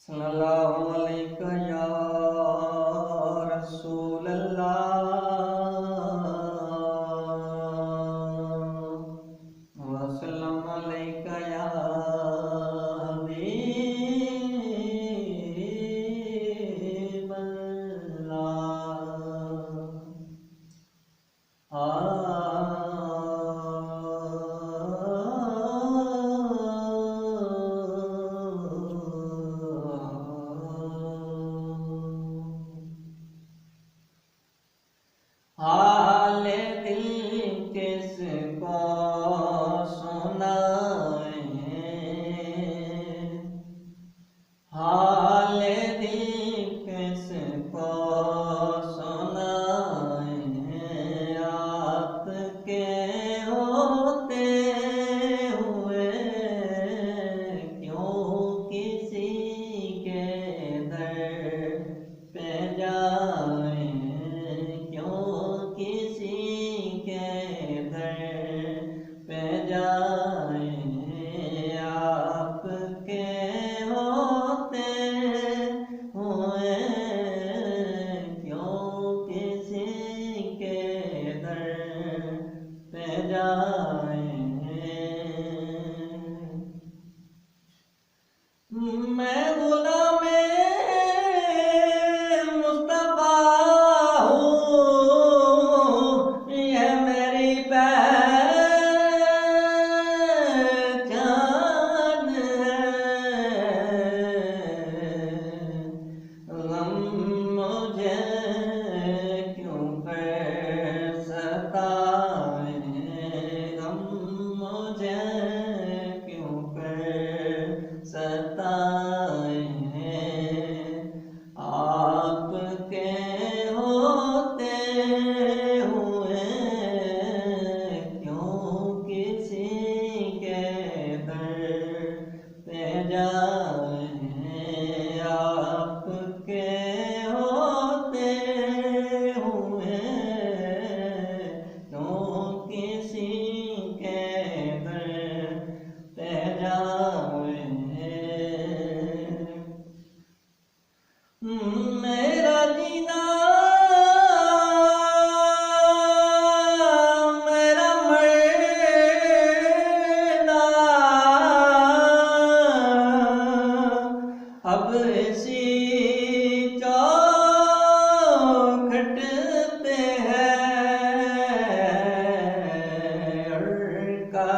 सल्लल्लाहु अलैका या रसूल अल्लाह वसल्लम अलैका या हबीब हाल दिल किसको सुनाएं, हाल दिल किसको सुनाएं, आपके होते हुए क्यों किसी के दर पे जाएं, किसी के दर पे जाएं, आपके होते हुए क्यों किसी के दर पे जाएं। मैं गुलाम मुस्तफा हूँ, यह मेरी पहचान है। गम मुझे क्यों कर सताए, गम मुझे क्यों कर सताए, आपके होते हुए क्यों किसी के दर पे जाएं, आपके होते हुए क्यों किसी के दर पे जाएं। मेरा जीना मेरा मरना अब इसी चौखट पे है, और का